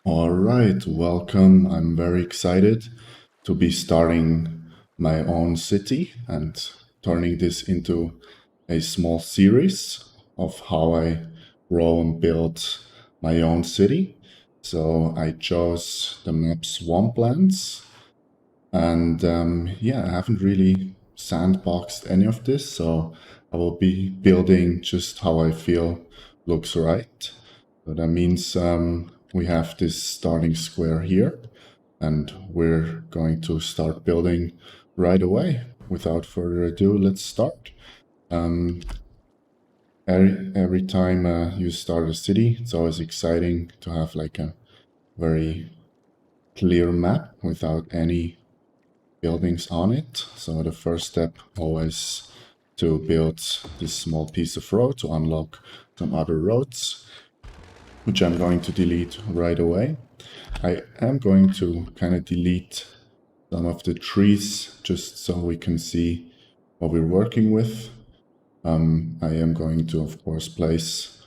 All right, welcome. I'm very excited to be starting my own city and turning this into a small series of how I grow and build my own city. So I chose the map Swamplands, and yeah, I haven't really sandboxed any of this, so I will be building just how I feel looks right. So that means we have this starting square here, and we're going to start building right away. Without further ado, let's start. Um, every time you start a city, it's always exciting to have like a very clear map without any buildings on it. So the first step always to build this small piece of road to unlock some other roads, which I'm going to delete right away. I am going to kind of delete some of the trees just so we can see what we're working with. I am going to, of course, place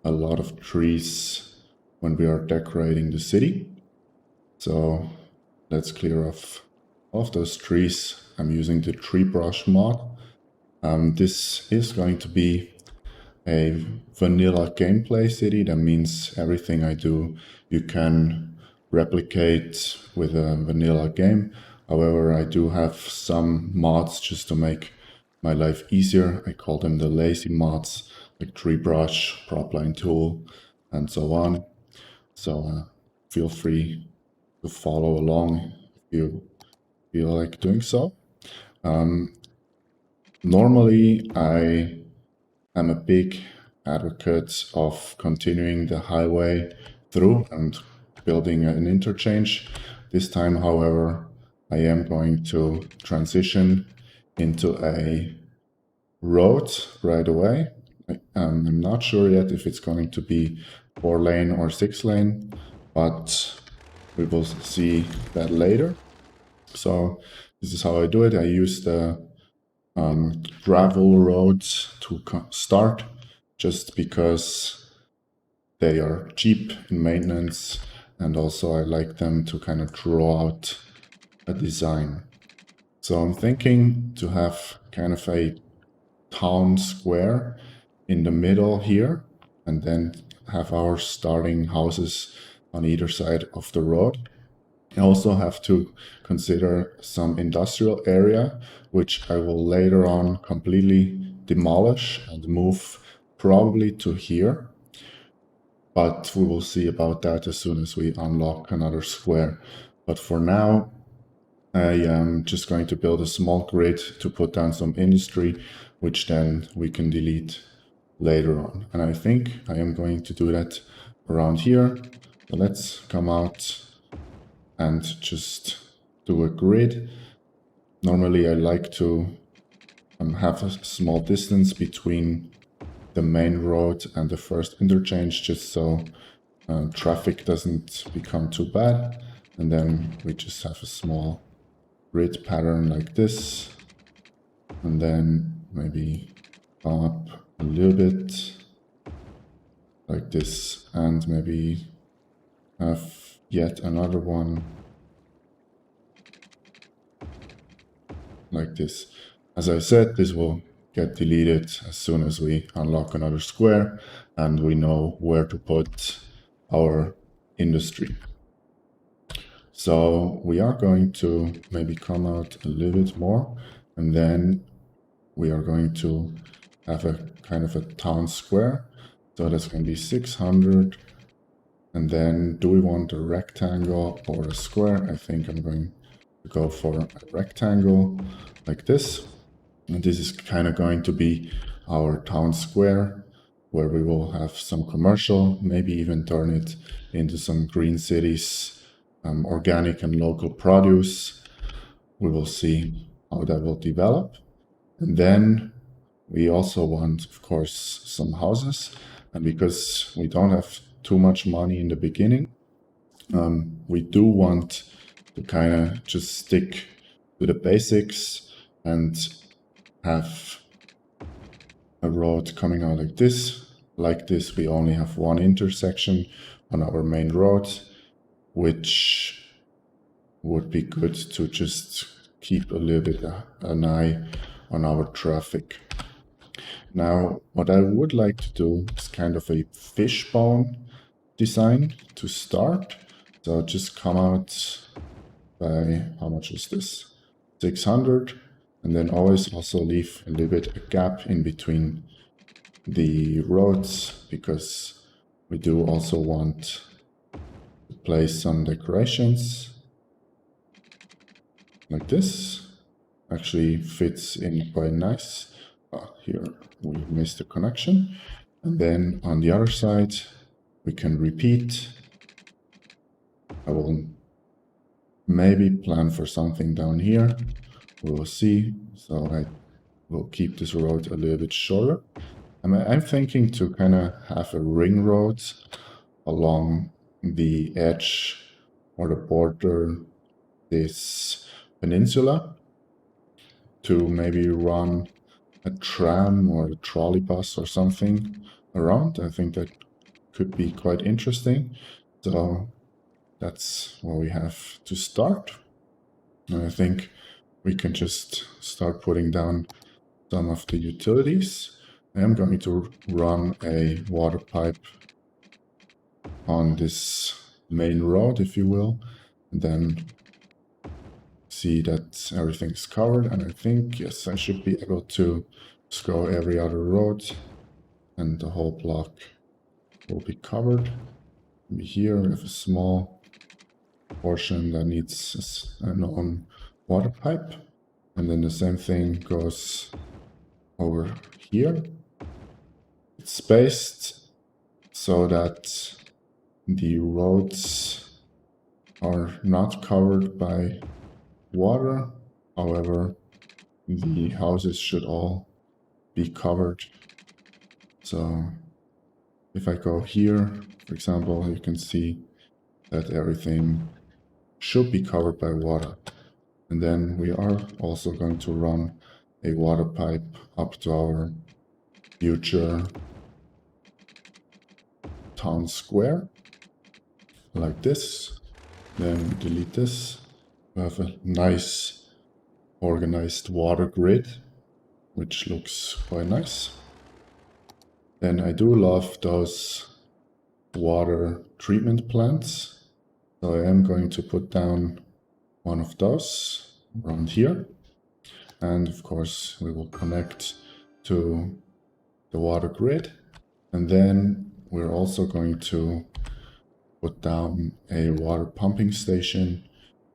a lot of trees when we are decorating the city. So let's clear off those trees. I'm using the tree brush mod. This is going to be a vanilla gameplay city. That means everything I do, you can replicate with a vanilla game. However, I do have some mods just to make my life easier. I call them the lazy mods, like tree brush, propline tool, and so on. So feel free to follow along if you feel like doing so. Normally, I am a big advocate of continuing the highway through and building an interchange. This time, however, I am going to transition into a road right away. I'm not sure yet if it's going to be 4-lane or 6-lane, but we will see that later. So this is how I do it. I use the gravel roads to start just because they are cheap in maintenance, and also I like them to kind of draw out a design. So I'm thinking to have kind of a town square in the middle here, and then have our starting houses on either side of the road. I also have to consider some industrial area, which I will later on completely demolish and move probably to here. But we will see about that as soon as we unlock another square. But for now, I am just going to build a small grid to put down some industry, which then we can delete later on. And I think I am going to do that around here. So let's come out and just do a grid. Normally I like to have a small distance between the main road and the first interchange, just so traffic doesn't become too bad. And then we just have a small grid pattern like this, and then maybe come up a little bit like this, and maybe have yet another one like this. As I said, this will get deleted as soon as we unlock another square and we know where to put our industry. So we are going to maybe come out a little bit more, and then we are going to have a kind of a town square. So that's going to be 600. And then do we want a rectangle or a square? I think I'm going to go for a rectangle like this. And this is kind of going to be our town square, where we will have some commercial, maybe even turn it into some green cities, organic and local produce. We will see how that will develop. And then we also want, of course, some houses. And because we don't have too much money in the beginning, we do want to kind of just stick to the basics and have a road coming out like this, like this, we only have one intersection on our main road, which would be good to just keep a little bit an eye on our traffic. Now, what I would like to do is kind of a fishbone design to start. So just come out by, how much is this? 600, and then always also leave a little bit a gap in between the roads, because we do also want to place some decorations like this. Actually fits in quite nice. Here we missed the connection, and then on the other side we can repeat. I will maybe plan for something down here, we will see. So I will keep this road a little bit shorter. I'm thinking to kind of have a ring road along the edge or the border this peninsula, to maybe run a tram or a trolley bus or something around. I think that could be quite interesting. So that's where we have to start. And I think we can just start putting down some of the utilities. I am going to run a water pipe on this main road, if you will, and then see that everything is covered. And I think, yes, I should be able to just go every other road and the whole block will be covered. Maybe here we have a small portion that needs an own water pipe, and then the same thing goes over here. It's spaced so that the roads are not covered by water. However, the houses should all be covered. So if I go here, for example, you can see that everything should be covered by water. And then we are also going to run a water pipe up to our future town square, like this. Then delete this. We have a nice organized water grid, which looks quite nice. Then I do love those water treatment plants. So I am going to put down one of those around here. And of course we will connect to the water grid. And then we're also going to put down a water pumping station,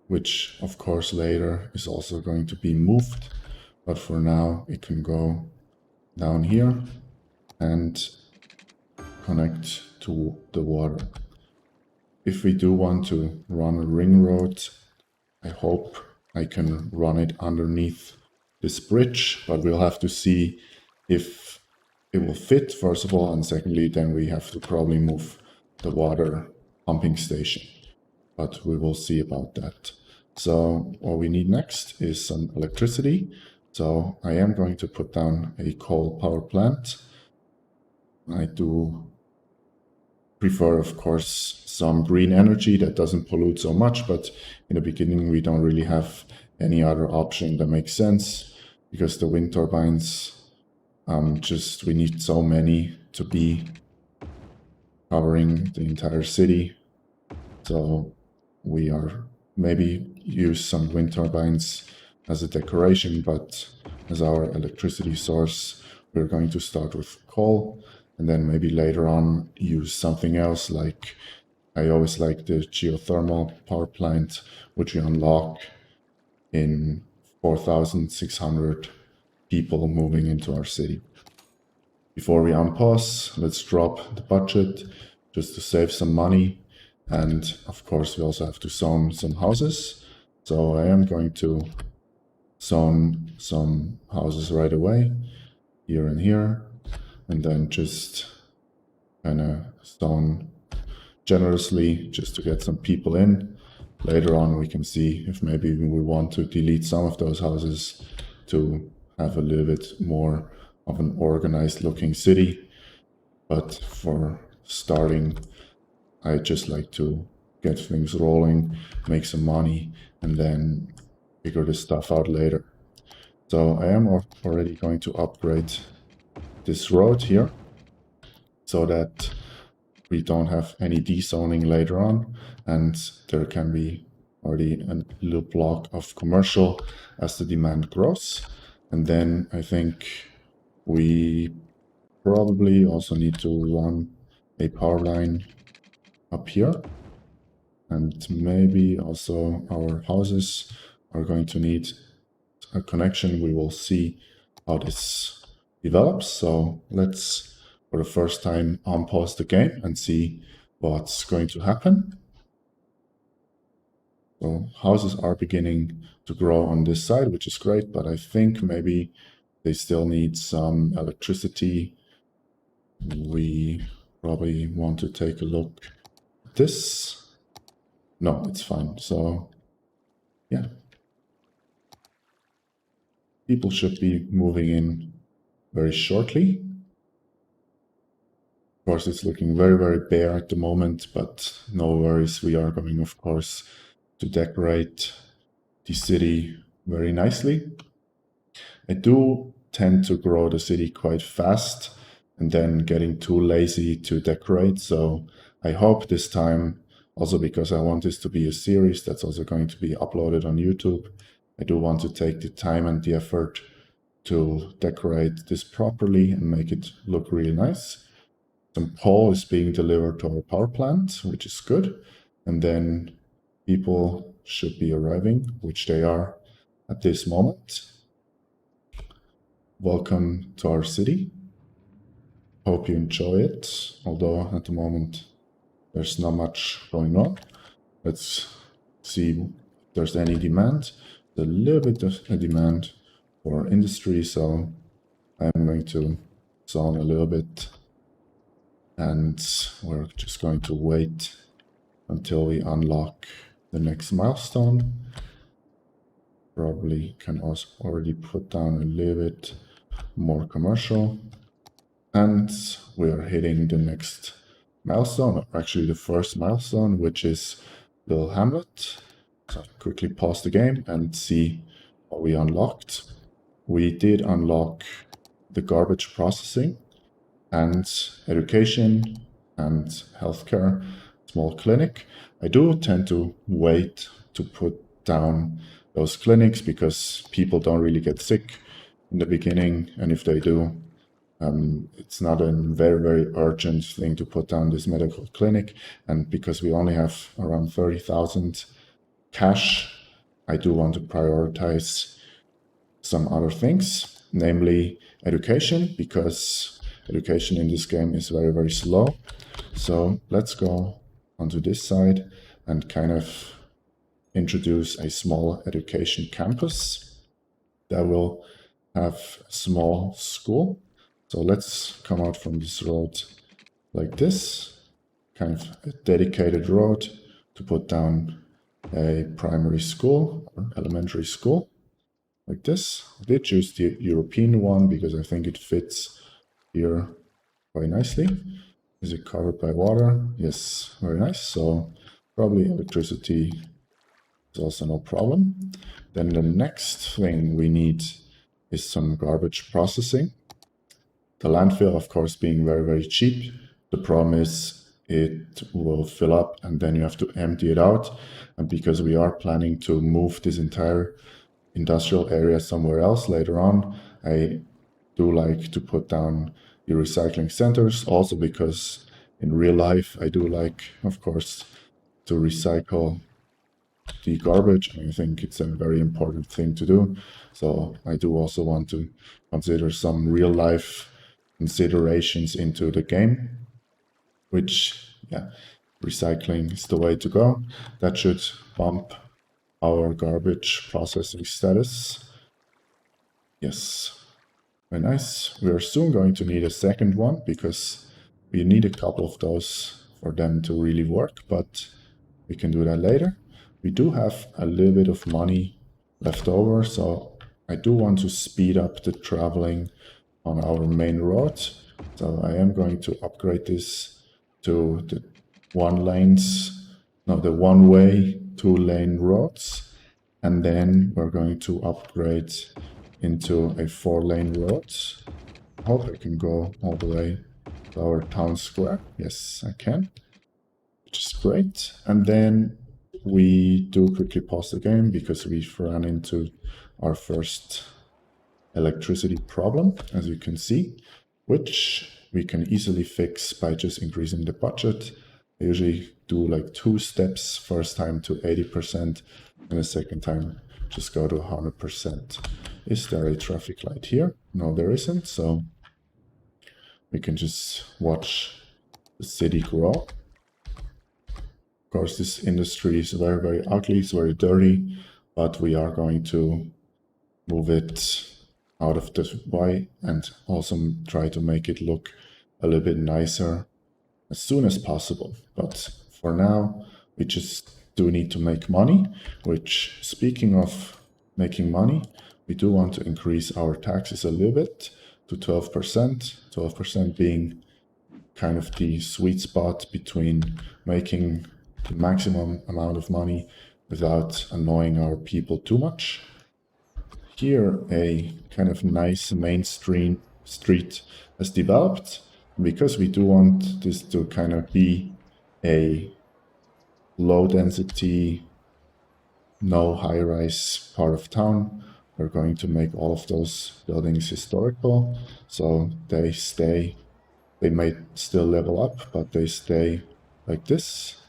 which of course later is also going to be moved. But for now it can go down here and connect to the water. If we do want to run a ring road, I hope I can run it underneath this bridge, but we'll have to see if it will fit, first of all, and secondly, then we have to probably move the water pumping station, but we will see about that. So what we need next is some electricity. So I am going to put down a coal power plant. I do prefer, of course, some green energy that doesn't pollute so much, but in the beginning we don't really have any other option that makes sense, because the wind turbines, we need so many to be covering the entire city. So we are maybe use some wind turbines as a decoration, but as our electricity source, we're going to start with coal, and then maybe later on use something else. Like I always like the geothermal power plant, which we unlock in 4,600 people moving into our city. Before we unpause, let's drop the budget just to save some money. And of course, we also have to zone some houses. So I am going to zone some houses right away, here and here, and then just kind of zone generously just to get some people in. Later on, we can see if maybe we want to delete some of those houses to have a little bit more of an organized looking city. but for starting, I just like to get things rolling, make some money, and then figure this stuff out later. So I am already going to upgrade this road here so that we don't have any dezoning later on, and there can be already a little block of commercial as the demand grows. And then I think we probably also need to run a power line up here, and maybe also our houses are going to need a connection. We will see how this develops. So let's, for the first time, unpause the game and see what's going to happen. So houses are beginning to grow on this side, which is great, but I think maybe they still need some electricity. We probably want to take a look at this. No, it's fine. So yeah, people should be moving in very shortly. Of course, it's looking very, very bare at the moment, but no worries. We are going, of course, to decorate the city very nicely. I do tend to grow the city quite fast and then getting too lazy to decorate. So I hope this time, also because I want this to be a series that's also going to be uploaded on YouTube, I do want to take the time and the effort to decorate this properly and make it look really nice. Some coal is being delivered to our power plant, which is good. And then people should be arriving, which they are at this moment. Welcome to our city. Hope you enjoy it, although at the moment there's not much going on. Let's see if there's any demand. There's a little bit of a demand for industry, so I'm going to zone a little bit, and we're just going to wait until we unlock the next milestone. Probably can also already put down a little bit more commercial. And we are hitting the next milestone, or actually the first milestone, which is Little Hamlet. So quickly pause the game and see what we unlocked. We did unlock the garbage processing and education and healthcare, small clinic. I do tend to wait to put down those clinics because people don't really get sick in the beginning, and if they do, it's not a very, very urgent thing to put down this medical clinic. And because we only have around 30,000 cash, I do want to prioritize some other things, namely education, because education in this game is very, very slow. So let's go onto this side and kind of introduce a small education campus that will have a small school. So let's come out from this road like this, kind of a dedicated road to put down a primary school or elementary school like this. I did choose the European one because I think it fits here quite nicely. Is it covered by water? Yes, very nice. So probably electricity is also no problem. Then the next thing we need is some garbage processing. The landfill, of course, being very, very cheap. The problem is it will fill up and then you have to empty it out. And because we are planning to move this entire industrial area somewhere else later on, I do like to put down the recycling centers, also because in real life I do like, of course, to recycle the garbage. I think it's a very important thing to do. So I do also want to consider some real life considerations into the game, which, yeah, recycling is the way to go. That should bump our garbage processing status. Yes, very nice. We are soon going to need a second one because we need a couple of those for them to really work, but we can do that later. We do have a little bit of money left over, so I do want to speed up the traveling on our main road, So I am going to upgrade this to the the one-way 2-lane roads. And then we're going to upgrade into a 4-lane road. I hope I can go all the way to our town square. Yes, I can, which is great. And then we do quickly pause the game because we've run into our first electricity problem, as you can see, which we can easily fix by just increasing the budget. I usually do like 2 steps, first time to 80%, and the second time just go to 100%. Is there a traffic light here? No, there isn't, so we can just watch the city grow. Of course, this industry is very, very ugly, it's very dirty, but we are going to move it out of the way and also try to make it look a little bit nicer as soon as possible. But for now, we just do need to make money, which, speaking of making money, we do want to increase our taxes a little bit to 12%, 12% being kind of the sweet spot between making the maximum amount of money without annoying our people too much. Here, a kind of nice main street has developed. Because we do want this to kind of be a low density, no high-rise part of town, we're going to make all of those buildings historical. So they may still level up, but they stay like this.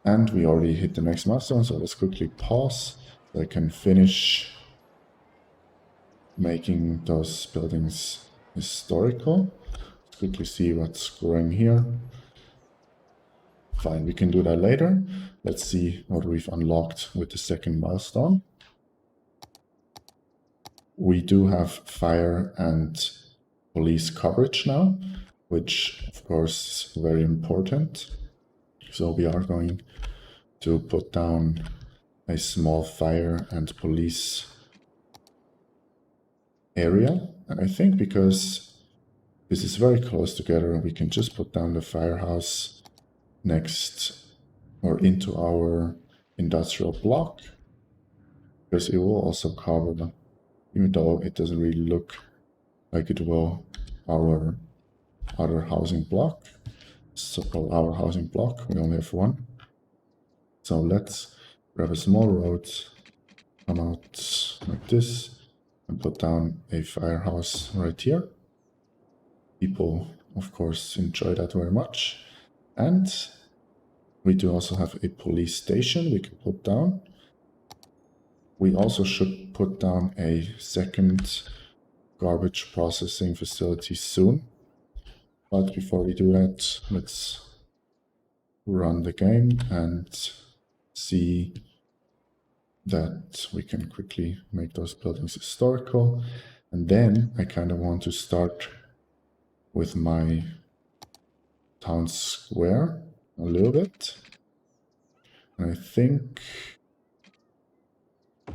And we already hit the next milestone, so let's quickly pause so I can finish making those buildings historical. Let's quickly see what's growing here. Fine, we can do that later. Let's see what we've unlocked with the second milestone. We do have fire and police coverage now, which of course is very important. So we are going to put down a small fire and police area. And I think because this is very close together, we can just put down the firehouse next or into our industrial block, because it will also cover, even though it doesn't really look like it will, our other housing block. So our housing block, we only have one. So let's grab a small road, come out like this, and put down a firehouse right here. People, of course, enjoy that very much. And we do also have a police station we can put down. We also should put down a second garbage processing facility soon. But before we do that, let's run the game and see that we can quickly make those buildings historical. And then I kind of want to start with my town square a little bit. And I think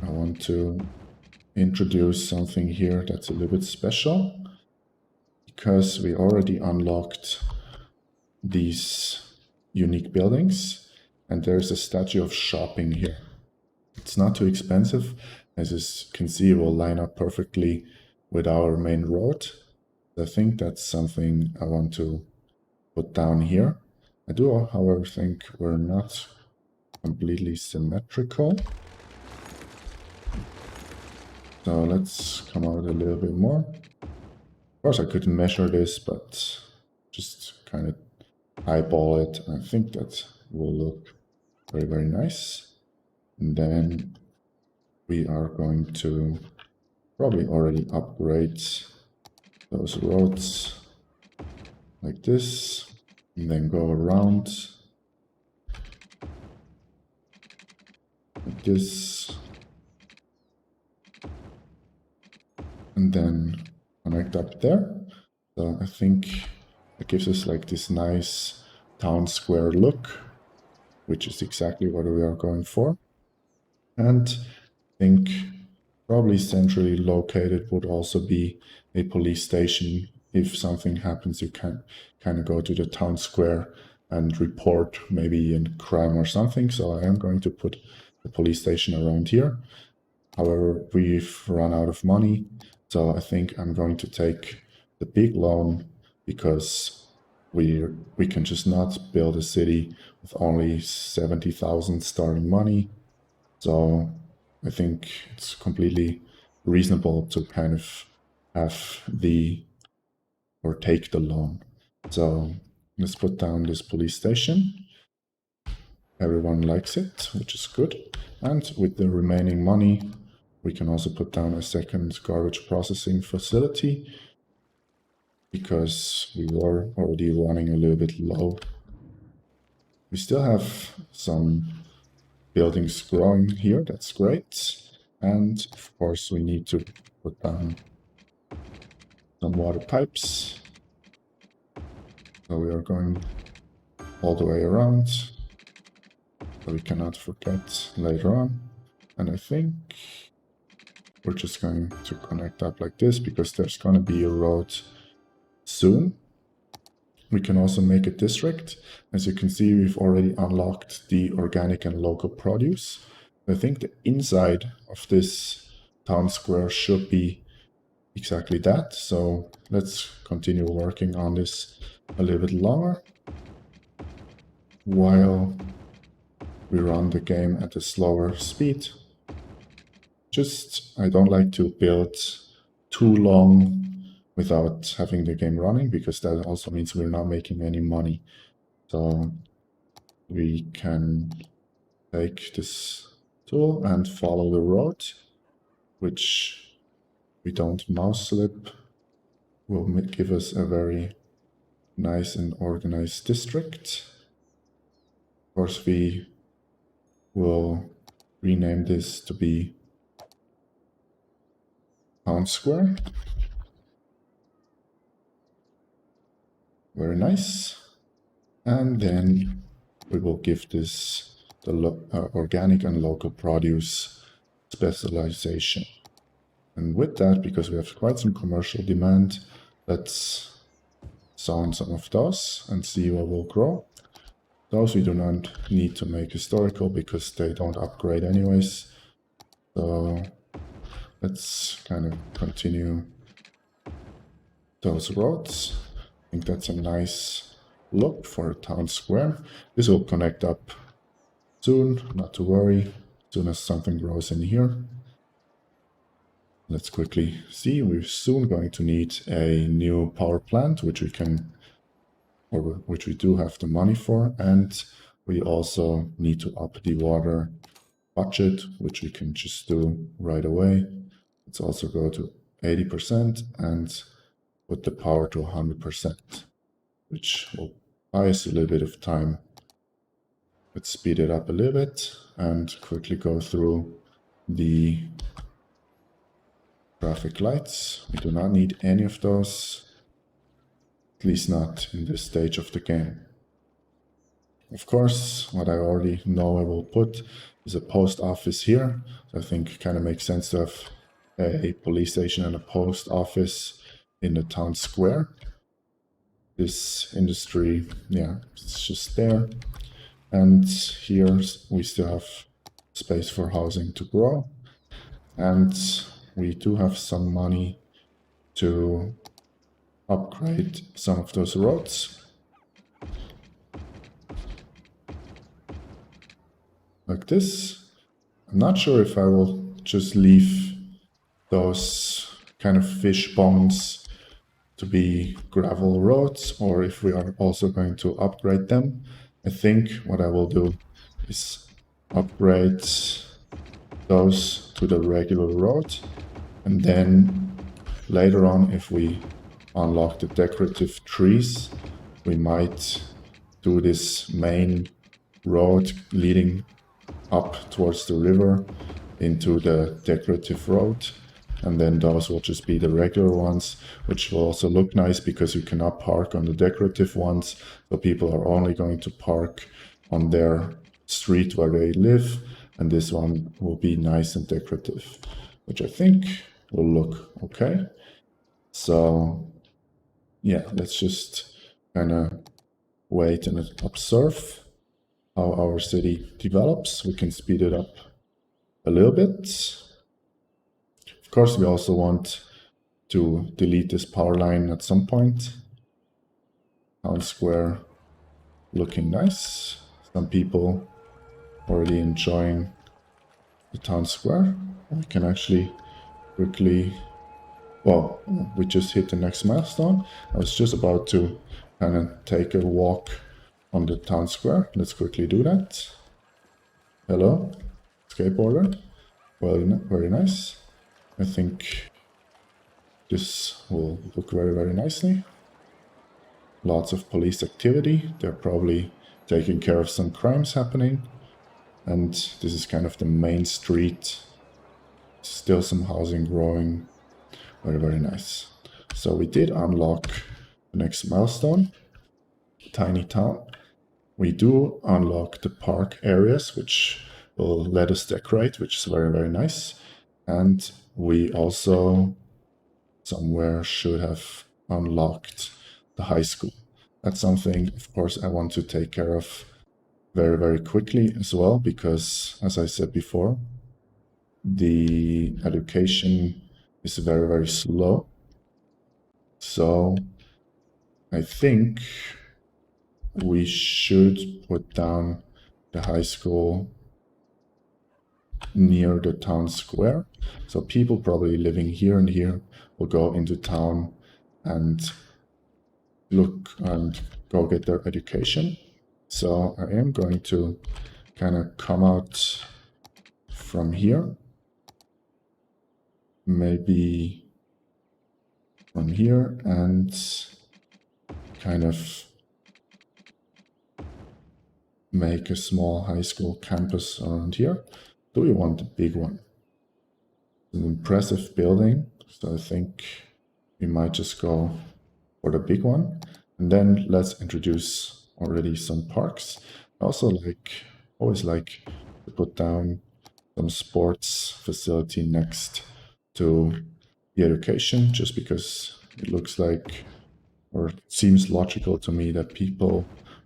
I want to introduce something here that's a little bit special, because we already unlocked these unique buildings, and there's a statue of shopping here. It's not too expensive, as you can see, it will line up perfectly with our main road. I think that's something I want to put down here. I do, however, think we're not completely symmetrical. So let's come out a little bit more. Of course, I could measure this, but just kind of eyeball it. I think that will look very, very nice. And then we are going to probably already upgrade those roads like this, and then go around like this, and then connect up there. So I think it gives us like this nice town square look, which is exactly what we are going for. And I think Probably centrally located would also be a police station. If something happens, you can kind of go to the town square and report maybe a crime or something. So I am going to put the police station around here. However, we've run out of money, so I think I'm going to take the big loan because we can just not build a city with only 70,000 starting money. So I think it's completely reasonable to kind of have or take the loan. So let's put down this police station. Everyone likes it, which is good. And with the remaining money, we can also put down a second garbage processing facility because we were already running a little bit low. We still have some buildings growing here, that's great. And of course we need to put down some water pipes. So we are going all the way around, so we cannot forget later on. And I think we're just going to connect up like this because there's going to be a road soon. We can also make a district. As you can see, we've already unlocked the organic and local produce. I think the inside of this town square should be exactly that. So let's continue working on this a little bit longer while we run the game at a slower speed. I don't like to build too long without having the game running, because that also means we're not making any money. So we can take this tool and follow the road, which we don't mouse slip, will give us a very nice and organized district. Of course, we will rename this to be Town Square. Very nice. And then we will give this the organic and local produce specialization. And with that, because we have quite some commercial demand, let's zone some of those and see what will grow. Those we do not need to make historical because they don't upgrade anyways. So let's kind of continue those roads. I think that's a nice look for a town square. This will connect up soon, not to worry, as soon as something grows in here. Let's quickly see, we're soon going to need a new power plant, which we do have the money for, and we also need to up the water budget, which we can just do right away. Let's also go to 80% and put the power to 100%, which will buy us a little bit of time. Let's speed it up a little bit and quickly go through the traffic lights. We do not need any of those, at least not in this stage of the game. Of course, what I already know I will put is a post office here. So I think it kind of makes sense to have a police station and a post office in the town square. This industry, yeah, it's just there. And here we still have space for housing to grow. And we do have some money to upgrade some of those roads. Like this. I'm not sure if I will just leave those kind of fish ponds to be gravel roads, or if we are also going to upgrade them. I think what I will do is upgrade those to the regular road, and then later on, if we unlock the decorative trees, we might do this main road leading up towards the river into the decorative road, and then those will just be the regular ones, which will also look nice because you cannot park on the decorative ones, so people are only going to park on their street where they live, and this one will be nice and decorative. which I think will look okay. So yeah, let's just kind of wait and observe how our city develops. We can speed it up a little bit. Of course, we also want to delete this power line at some point. Town square looking nice. Some people already enjoying the town square. We can actually quickly, well, we just hit the next milestone. I was just about to kind of take a walk on the town square. Let's quickly do that. Hello, skateboarder. Well, very nice. I think this will look very, very nicely. Lots of police activity. They're probably taking care of some crimes happening. And this is kind of the main street. Still some housing growing. Very, very nice. So we did unlock the next milestone, tiny town. We do unlock the park areas, which will let us decorate, which is very, very nice. And we also somewhere should have unlocked the high school. That's something, of course, I want to take care of very, very quickly as well, because as I said before, the education is very, very slow. So I think we should put down the high school near the town square. So people probably living here and here will go into town and look and go get their education. So I am going to kind of come out from here, maybe from here, and kind of make a small high school campus around here. Do we want a big one? It's an impressive building, so I think we might just go for the big one. And then let's introduce already some parks. I also always like to put down some sports facility next to the education, just because it looks like, or it seems logical to me that people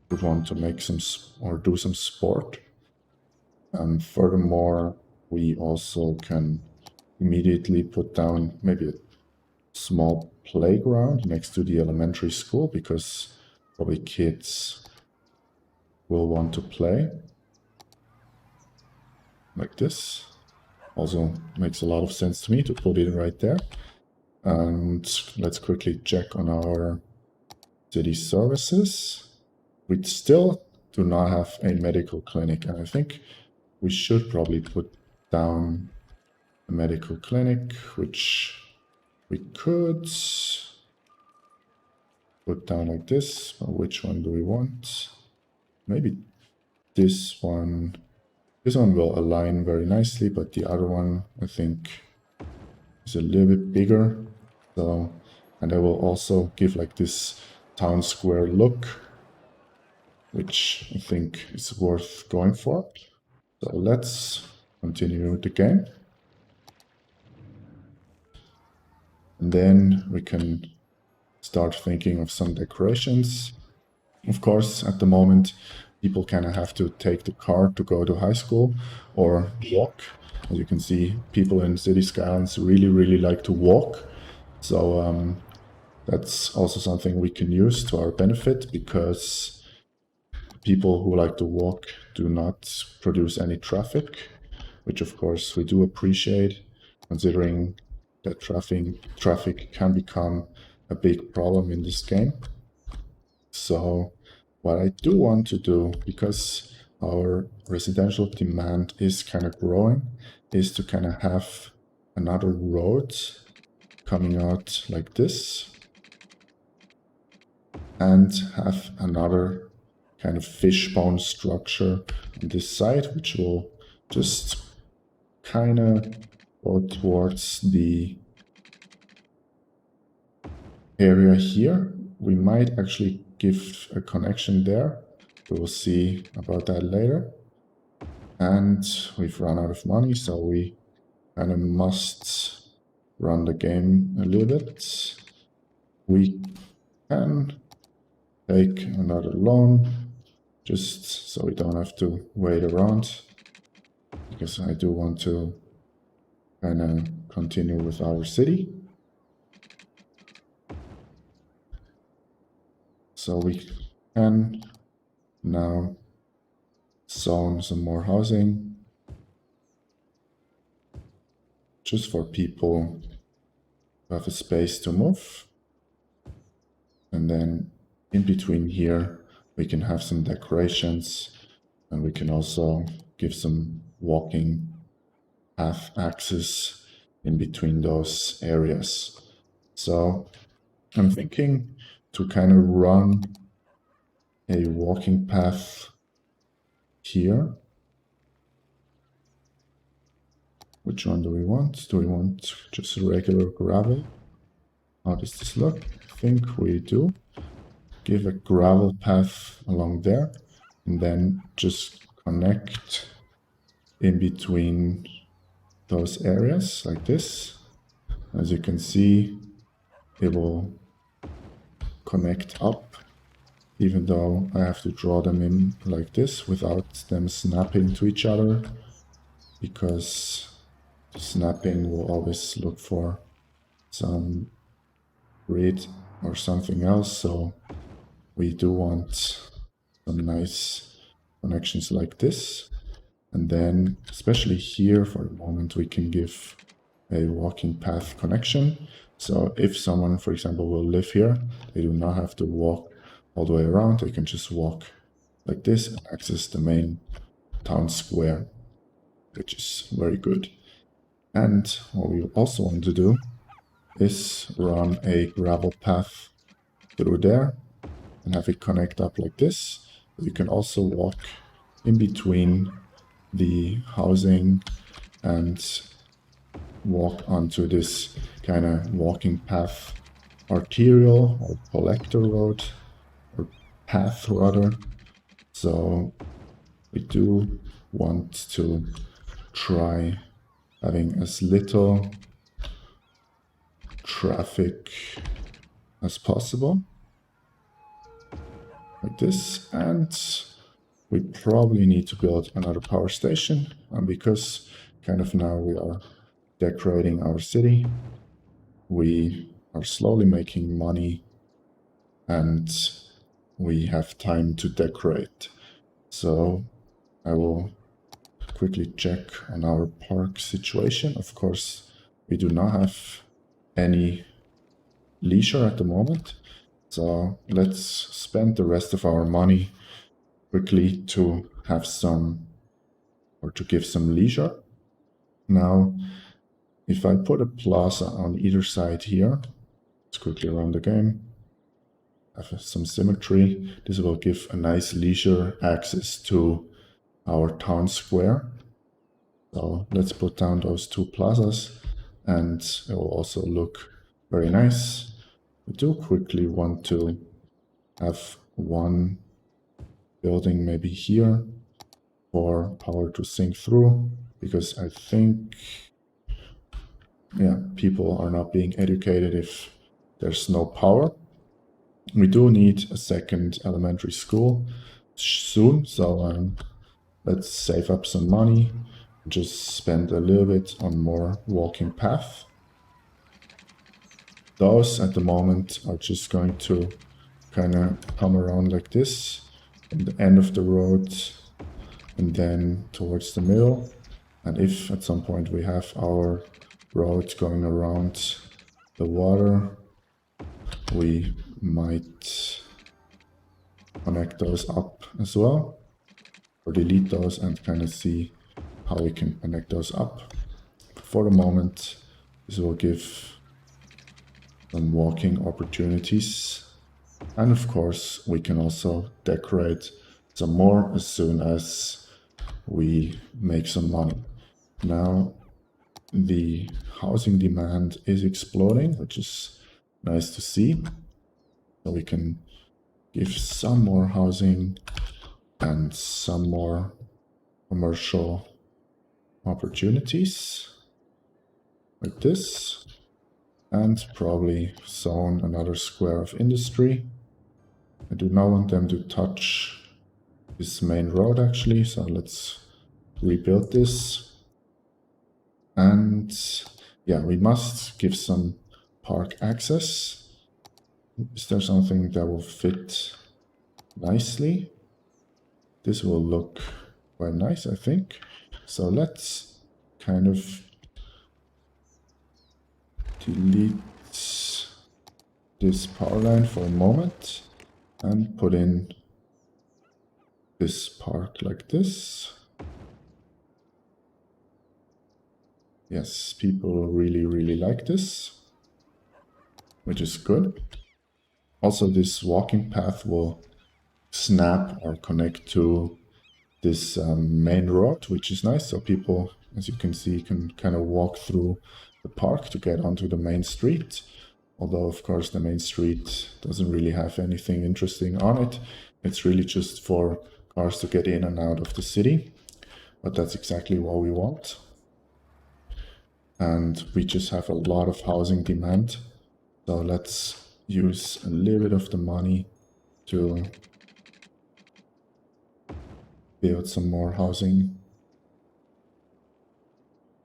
would want to make some or do some sport. And furthermore, we also can immediately put down maybe a small playground next to the elementary school, because probably kids will want to play like this. Also makes a lot of sense to me to put it right there. And let's quickly check on our city services. We still do not have a medical clinic, and I think we should probably put down a medical clinic, which we could put down like this. But which one do we want? Maybe this one. This one will align very nicely, but the other one, I think, is a little bit bigger. So, and I will also give like this town square look, which I think is worth going for. So let's continue the game. And then we can start thinking of some decorations. Of course, at the moment, people kind of have to take the car to go to high school or walk. As you can see, people in City Skylines really, really like to walk. So that's also something we can use to our benefit, because people who like to walk do not produce any traffic, which of course we do appreciate, considering that traffic can become a big problem in this game. So what I do want to do, because our residential demand is kind of growing, is to kind of have another road coming out like this, and have another kind of fishbone structure on this side, which will just kind of go towards the area here. We might actually give a connection there. We will see about that later. And we've run out of money, so we kind of must run the game a little bit. We can take another loan just so we don't have to wait around, because I do want to kind of continue with our city. So we can now zone some more housing just for people who have a space to move. And then in between here, we can have some decorations, and we can also give some walking path access in between those areas. So I'm thinking to kind of run a walking path here. Which one do we want? Do we want just regular gravel? How does this look? I think we do. Give a gravel path along there, and then just connect in between those areas like this. As you can see, it will connect up, even though I have to draw them in like this without them snapping to each other, because snapping will always look for some grid or something else. So we do want some nice connections like this. And then, especially here for the moment, we can give a walking path connection. So if someone, for example, will live here, they do not have to walk all the way around. They can just walk like this and access the main town square, which is very good. And what we also want to do is run a gravel path through there and have it connect up like this. You can also walk in between the housing and walk onto this kind of walking path, arterial or collector road, or path rather. So we do want to try having as little traffic as possible, like this. And we probably need to build another power station, and because kind of now we are decorating our city, we are slowly making money and we have time to decorate. So I will quickly check on our park situation. Of course, we do not have any leisure at the moment, so let's spend the rest of our money quickly to have some, or to give some leisure. Now, if I put a plaza on either side here, let's quickly run the game, have some symmetry. This will give a nice leisure access to our town square. So let's put down those two plazas, and it will also look very nice. We do quickly want to have one building maybe here for power to sink through, because I think, yeah, people are not being educated if there's no power. We do need a second elementary school soon, so let's save up some money, just spend a little bit on more walking path. Those at the moment are just going to kind of come around like this at the end of the road and then towards the middle. And if at some point we have our road going around the water, we might connect those up as well, or delete those and kind of see how we can connect those up. For the moment, this will give some walking opportunities. And of course, we can also decorate some more as soon as we make some money. Now, the housing demand is exploding, which is nice to see. So we can give some more housing and some more commercial opportunities. like this, and probably zone another square of industry. I do not want them to touch this main road actually, so let's rebuild this. And yeah, we must give some park access. Is there something that will fit nicely? This will look quite nice, I think. So let's kind of delete this power line for a moment and put in this park like this. Yes, people really like this, which is good. Also, this walking path will snap or connect to this main road, which is nice. So people, as you can see, can kind of walk through the park to get onto the main street. Although, of course, the main street doesn't really have anything interesting on it. It's really just for cars to get in and out of the city. But that's exactly what we want. And we just have a lot of housing demand. So let's use a little bit of the money to build some more housing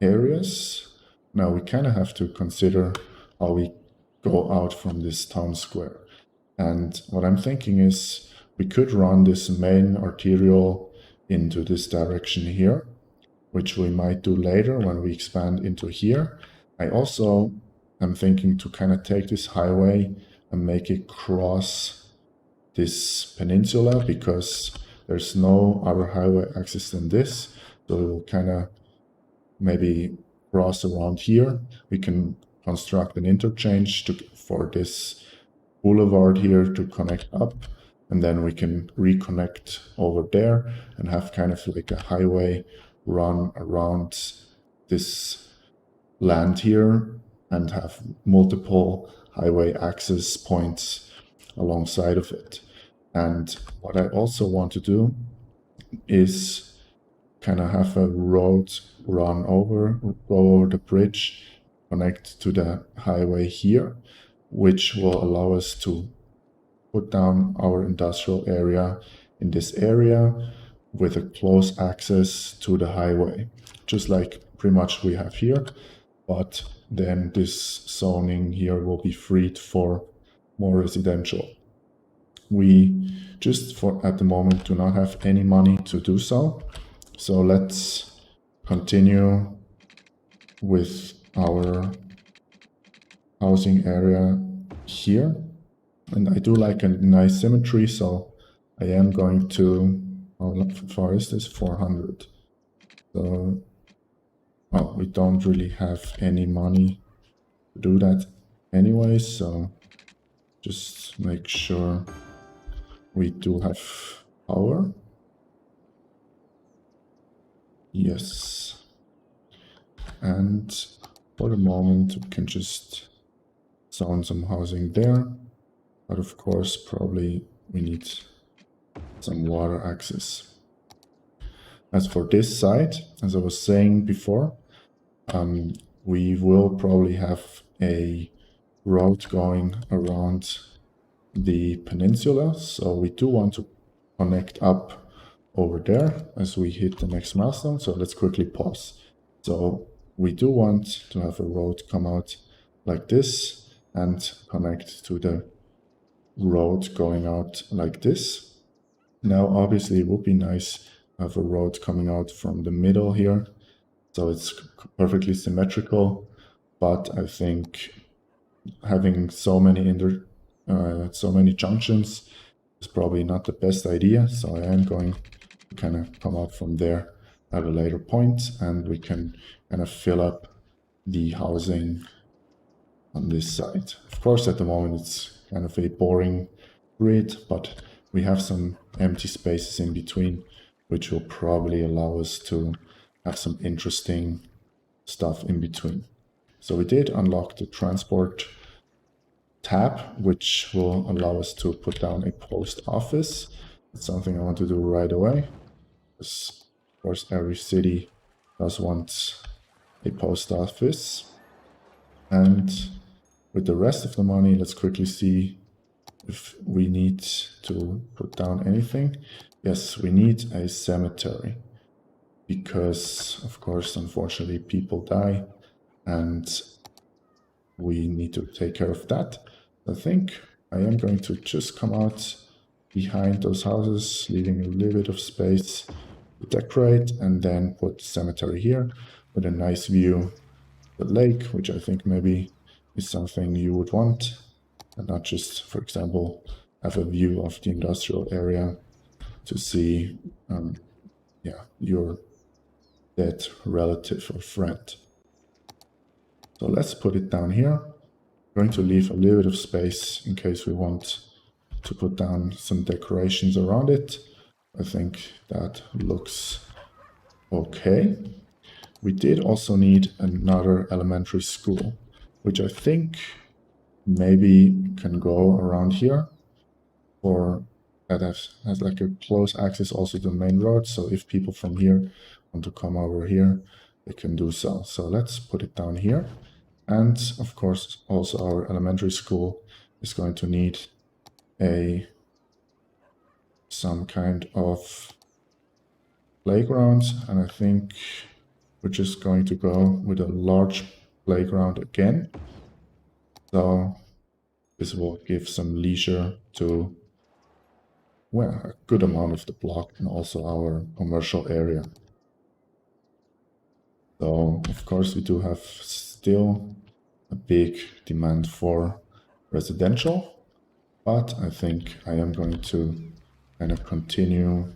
areas. Now we kind of have to consider how we go out from this town square. And what I'm thinking is we could run this main arterial into this direction here, which we might do later when we expand into here. I also am thinking to kind of take this highway and make it cross this peninsula, because there's no other highway access than this. So we will kind of maybe cross around here. We can construct an interchange for this boulevard here to connect up, and then we can reconnect over there and have kind of like a highway run around this land here and have multiple highway access points alongside of it. And what I also want to do is kind of have a road run over, go over the bridge, connect to the highway here, which will allow us to put down our industrial area in this area with a close access to the highway, just like pretty much we have here. But then this zoning here will be freed for more residential. We just for at the moment do not have any money to do so. So let's continue with our housing area here. And I do like a nice symmetry, so I am going to, how far is this? 400. So, oh, we don't really have any money to do that anyway, so just make sure we do have power. Yes. And for the moment, we can just zone some housing there. But of course, probably we need some water access. As for this side, as I was saying before, we will probably have a road going around the peninsula. So we do want to connect up over there as we hit the next milestone. So let's quickly pause. So we do want to have a road come out like this and connect to the road going out like this. Now, obviously, it would be nice to have a road coming out from the middle here, so it's perfectly symmetrical. But I think having so many junctions is probably not the best idea. So I am going to kind of come out from there at a later point, and we can kind of fill up the housing on this side. Of course, at the moment it's kind of a boring grid, but we have some empty spaces in between, which will probably allow us to have some interesting stuff in between. So we did unlock the transport tab, which will allow us to put down a post office. It's something I want to do right away, because of course every city does want a post office. And with the rest of the money, let's quickly see if we need to put down anything. Yes, we need a cemetery because, of course, unfortunately, people die and we need to take care of that. I think I am going to just come out behind those houses, leaving a little bit of space to decorate, and then put the cemetery here with a nice view of the lake, which I think maybe is something you would want, and not just, for example, have a view of the industrial area to see your dead relative or friend. So let's put it down here. I'm going to leave a little bit of space in case we want to put down some decorations around it. I think that looks okay. We did also need another elementary school, which I think maybe can go around here, or that has like a close access also to the main road. So if people from here want to come over here, they can do so. So let's put it down here. And of course, also our elementary school is going to need some kind of playground. And I think we're just going to go with a large playground again. So this will give some leisure to, well, a good amount of the block and also our commercial area. So of course we do have still a big demand for residential, but I think I am going to kind of continue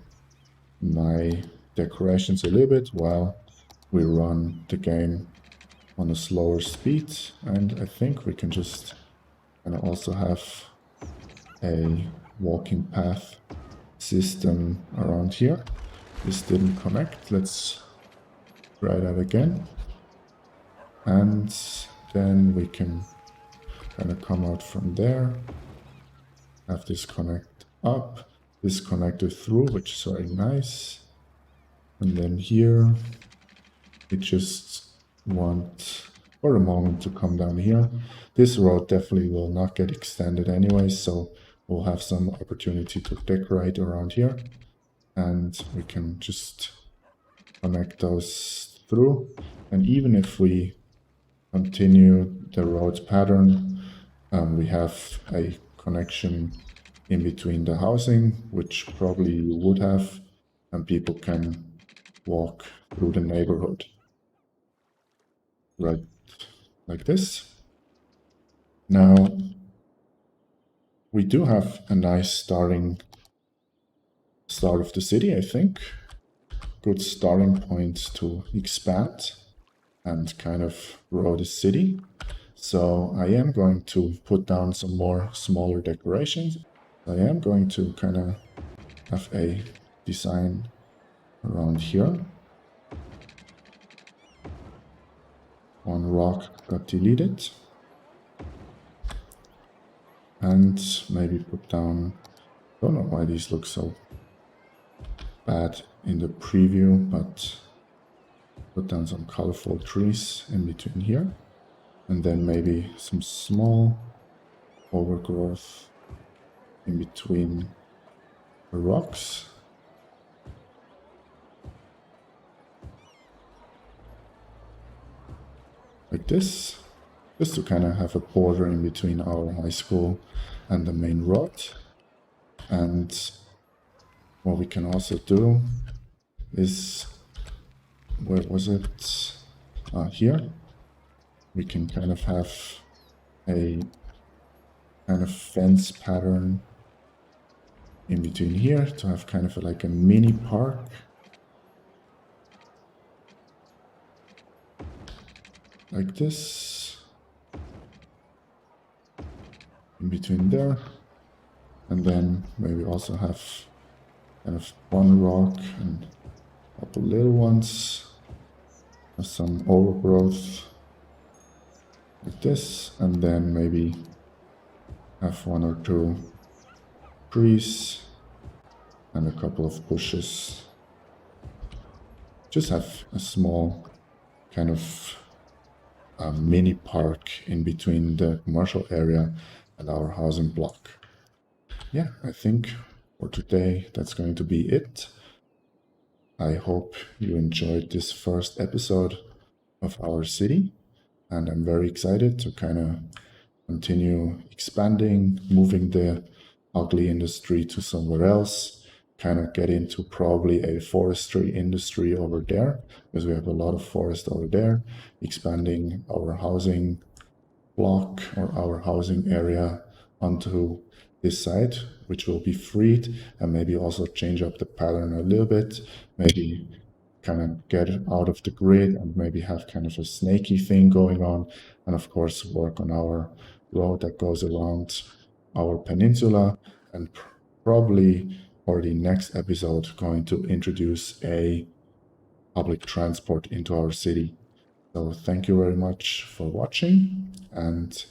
my decorations a little bit while we run the game on a slower speed. And I think we can just kind of also have a walking path system around here. This didn't connect. Let's try that again. And then we can kind of come out from there, have this connect up, this connected through, which is very nice. And then here, we just want for a moment to come down here. This road definitely will not get extended anyway, so we'll have some opportunity to decorate around here. And we can just connect those through. And even if we continue the road pattern, we have a connection in between the housing, which probably you would have, and people can walk through the neighborhood. Right, like this. Now, we do have a nice start of the city, I think. Good starting point to expand and kind of grow the city. So I am going to put down some more smaller decorations. I am going to kind of have a design around here. One rock got deleted. And maybe put down, don't know why these look so bad in the preview, but put down some colorful trees in between here. And then maybe some small overgrowth in between the rocks. Like this, just to kind of have a border in between our high school and the main road. And what we can also do is, where was it? Here. We can kind of have a kind of fence pattern in between here to have kind of like a mini park. Like this. In between there. And then maybe also have kind of one rock and a couple little ones. Have some overgrowth. Like this. And then maybe have one or two trees and a couple of bushes. Just have a small kind of a mini park in between the commercial area and our housing block. Yeah, I think for today that's going to be it. I hope you enjoyed this first episode of our city, and I'm very excited to kind of continue expanding, moving the ugly industry to somewhere else, kind of get into probably a forestry industry over there, because we have a lot of forest over there, expanding our housing block or our housing area onto this side, which will be freed, and maybe also change up the pattern a little bit, maybe kind of get out of the grid and maybe have kind of a snaky thing going on, and of course work on our road that goes around our peninsula, and probably for the next episode going to introduce a public transport into our city. So thank you very much for watching and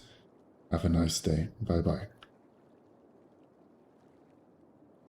have a nice day. Bye bye.